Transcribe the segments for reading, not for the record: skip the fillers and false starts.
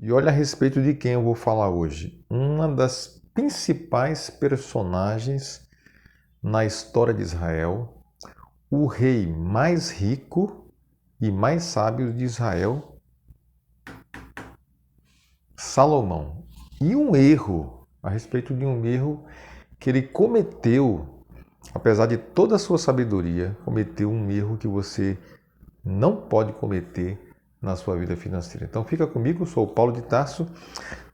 E olha a respeito de quem eu vou falar hoje. Uma das principais personagens na história de Israel, o rei mais rico e mais sábio de Israel, Salomão. E um erro, a respeito de um erro que ele cometeu, apesar de toda a sua sabedoria, cometeu um erro que você não pode cometer na sua vida financeira. Então fica comigo, sou o Paulo de Tarso,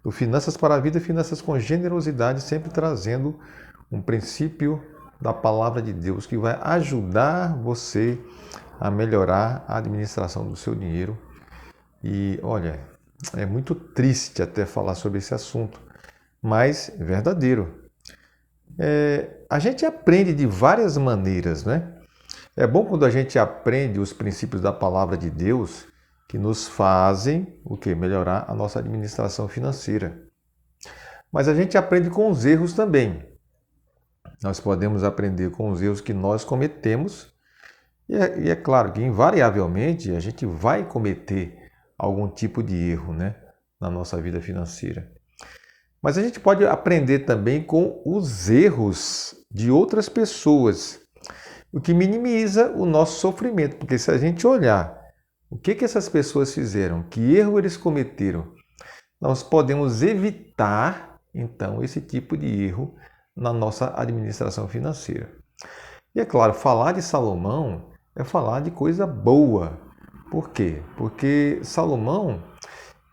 do Finanças para a Vida, Finanças com Generosidade, sempre trazendo um princípio da palavra de Deus que vai ajudar você a melhorar a administração do seu dinheiro. E olha, é muito triste até falar sobre esse assunto, mas é verdadeiro. A gente aprende de várias maneiras, né? É bom quando a gente aprende os princípios da palavra de Deus que nos fazem o quê? Melhorar a nossa administração financeira. Mas a gente aprende com os erros também. Nós podemos aprender com os erros que nós cometemos e é claro que invariavelmente a gente vai cometer algum tipo de erro, né, na nossa vida financeira. Mas a gente pode aprender também com os erros de outras pessoas, o que minimiza o nosso sofrimento, porque se a gente olhar o que essas pessoas fizeram, que erro eles cometeram, nós podemos evitar, então, esse tipo de erro na nossa administração financeira. E é claro, falar de Salomão é falar de coisa boa. Por quê? Porque Salomão,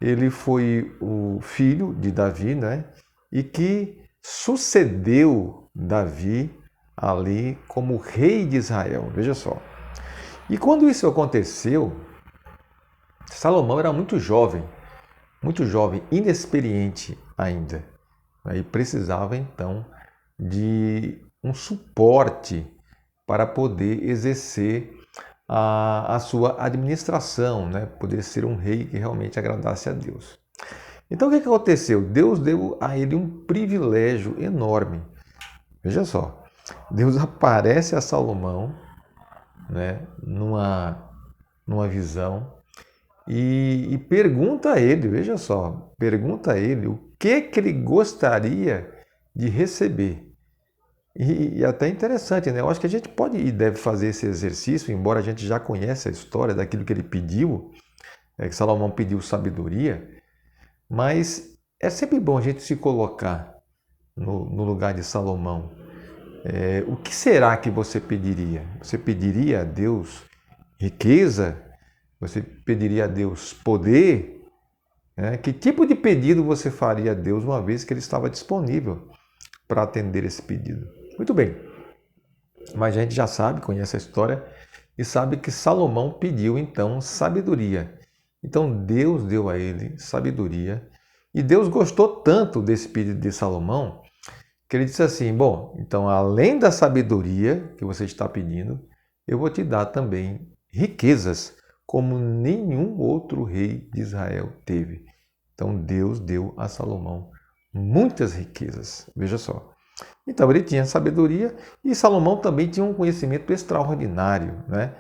ele foi o filho de Davi, né? E que sucedeu Davi ali como rei de Israel. Veja só. E quando isso aconteceu, Salomão era muito jovem, inexperiente ainda. E precisava então de um suporte para poder exercer a sua administração, né? Poder ser um rei que realmente agradasse a Deus. Então o que aconteceu? Deus deu a ele um privilégio enorme. Veja só, Deus aparece a Salomão, né, numa visão e pergunta a ele, veja só, pergunta a ele o que ele gostaria de receber. E até interessante, né? Eu acho que a gente pode e deve fazer esse exercício, embora a gente já conheça a história daquilo que ele pediu, que Salomão pediu sabedoria, mas é sempre bom a gente se colocar no lugar de Salomão. O que será que você pediria? Você pediria a Deus riqueza? Você pediria a Deus poder? Que tipo de pedido você faria a Deus uma vez que ele estava disponível para atender esse pedido? Muito bem, mas a gente já sabe, conhece a história e sabe que Salomão pediu então sabedoria. Então Deus deu a ele sabedoria e Deus gostou tanto desse pedido de Salomão que ele disse assim: bom, então além da sabedoria que você está pedindo, eu vou te dar também riquezas como nenhum outro rei de Israel teve. Então Deus deu a Salomão muitas riquezas. Veja só. Então ele tinha sabedoria e Salomão também tinha um conhecimento extraordinário, né?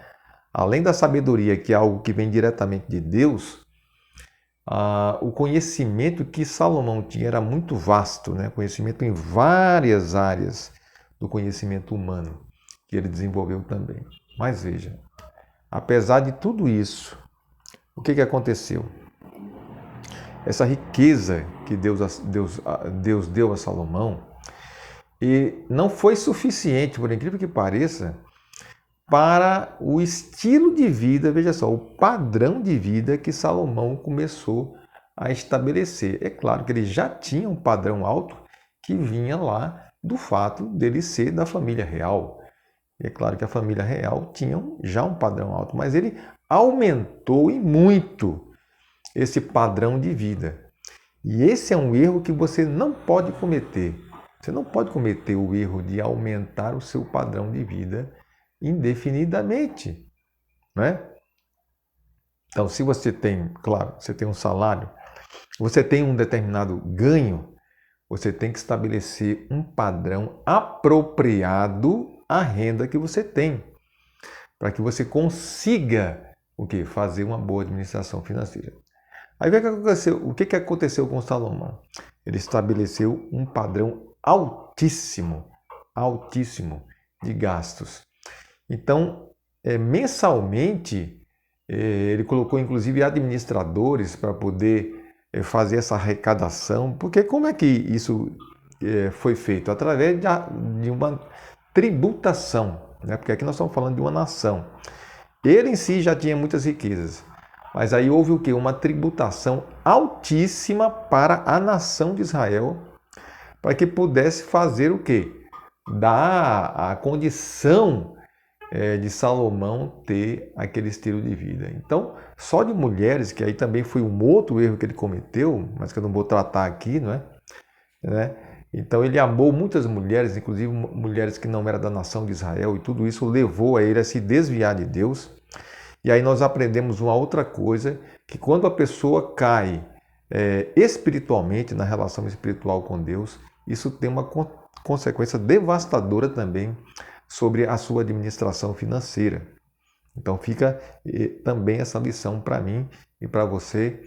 Além da sabedoria, que é algo que vem diretamente de Deus, o conhecimento que Salomão tinha era muito vasto, né? Conhecimento em várias áreas do conhecimento humano que ele desenvolveu também. Mas veja, apesar de tudo isso, o que aconteceu? Essa riqueza que Deus deu a Salomão e não foi suficiente, por incrível que pareça, para o estilo de vida, veja só, o padrão de vida que Salomão começou a estabelecer. É claro que ele já tinha um padrão alto que vinha lá do fato dele ser da família real. E é claro que a família real tinha já um padrão alto, mas ele aumentou e muito esse padrão de vida. E esse é um erro que você não pode cometer. Você não pode cometer o erro de aumentar o seu padrão de vida indefinidamente, né? Então, se você tem, claro, você tem um salário, você tem um determinado ganho, você tem que estabelecer um padrão apropriado à renda que você tem, para que você consiga o quê? Fazer uma boa administração financeira. Aí o que aconteceu com Salomão? Ele estabeleceu um padrão altíssimo, altíssimo de gastos. Então, mensalmente, ele colocou inclusive administradores para poder fazer essa arrecadação, porque como é que isso foi feito? Através de uma tributação, né? Porque aqui nós estamos falando de uma nação. Ele em si já tinha muitas riquezas, mas aí houve o quê? Uma tributação altíssima para a nação de Israel, para que pudesse fazer o quê? Dar a condição de Salomão ter aquele estilo de vida. Então, só de mulheres, que aí também foi um outro erro que ele cometeu, mas que eu não vou tratar aqui, não é? Né? Então ele amou muitas mulheres, inclusive mulheres que não eram da nação de Israel, e tudo isso levou a ele a se desviar de Deus. E aí nós aprendemos uma outra coisa, que quando a pessoa cai espiritualmente, na relação espiritual com Deus, isso tem uma consequência devastadora também sobre a sua administração financeira. Então fica também essa lição para mim e para você,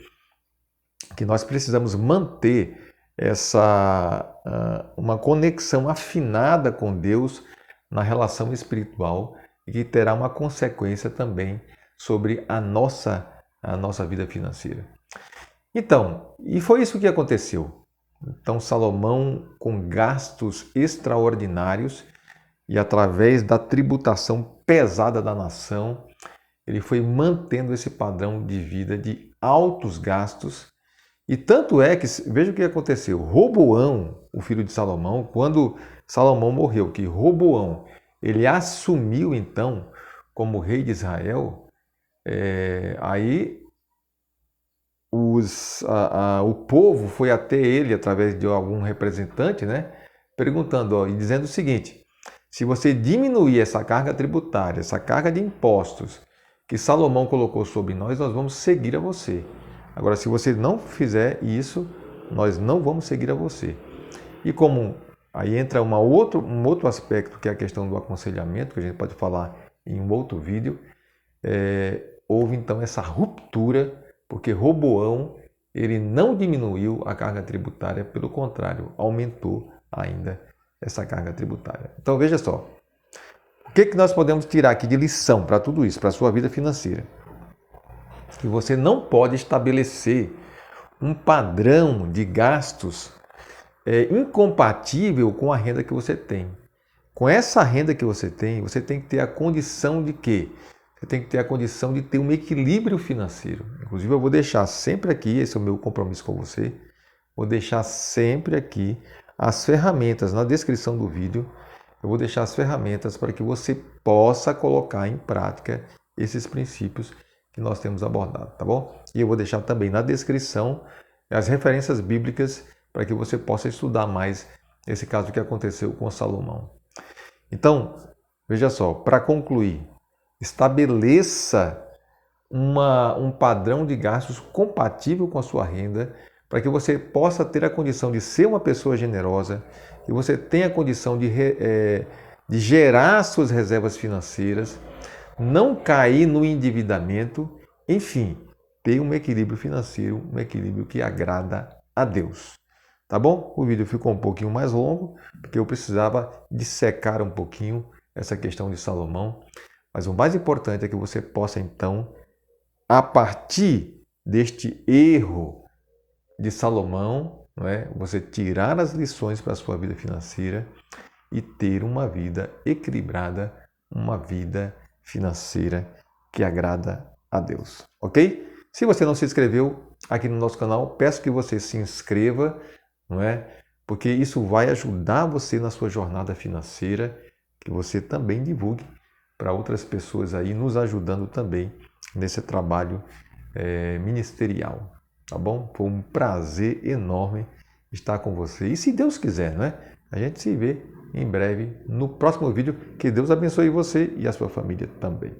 que nós precisamos manter uma conexão afinada com Deus na relação espiritual e que terá uma consequência também sobre a nossa vida financeira. Então, e foi isso que aconteceu. Então Salomão, com gastos extraordinários e através da tributação pesada da nação, ele foi mantendo esse padrão de vida de altos gastos. E tanto é que, veja o que aconteceu, Roboão, o filho de Salomão, quando Salomão morreu, que Roboão, ele assumiu então como rei de Israel, aí o povo foi até ele, através de algum representante, né, perguntando e dizendo o seguinte: se você diminuir essa carga tributária, essa carga de impostos que Salomão colocou sobre nós vamos seguir a você. Agora, se você não fizer isso, nós não vamos seguir a você. E como aí entra um outro aspecto, que é a questão do aconselhamento, que a gente pode falar em um outro vídeo, houve então essa ruptura, porque Roboão, ele não diminuiu a carga tributária, pelo contrário, aumentou ainda essa carga tributária. Então veja só, o que nós podemos tirar aqui de lição para tudo isso, para a sua vida financeira? Que você não pode estabelecer um padrão de gastos incompatível com a renda que você tem. Com essa renda que você tem que ter a condição de quê? Você tem que ter a condição de ter um equilíbrio financeiro. Inclusive, eu vou deixar sempre aqui, esse é o meu compromisso com você, vou deixar sempre aqui as ferramentas na descrição do vídeo. Eu vou deixar as ferramentas para que você possa colocar em prática esses princípios que nós temos abordado, tá bom? E eu vou deixar também na descrição as referências bíblicas para que você possa estudar mais esse caso que aconteceu com Salomão. Então, veja só, para concluir, estabeleça um padrão de gastos compatível com a sua renda, para que você possa ter a condição de ser uma pessoa generosa, que você tenha a condição de gerar suas reservas financeiras, não cair no endividamento, enfim, ter um equilíbrio financeiro, um equilíbrio que agrada a Deus. Tá bom? O vídeo ficou um pouquinho mais longo, porque eu precisava dissecar um pouquinho essa questão de Salomão, mas o mais importante é que você possa então, a partir deste erro de Salomão, não é? Você tirar as lições para a sua vida financeira e ter uma vida equilibrada, uma vida financeira que agrada a Deus, ok? Se você não se inscreveu aqui no nosso canal, peço que você se inscreva, não é? Porque isso vai ajudar você na sua jornada financeira, que você também divulgue para outras pessoas aí, nos ajudando também nesse trabalho ministerial, tá bom? Foi um prazer enorme estar com você. E se Deus quiser, não é? A gente se vê em breve no próximo vídeo. Que Deus abençoe você e a sua família também.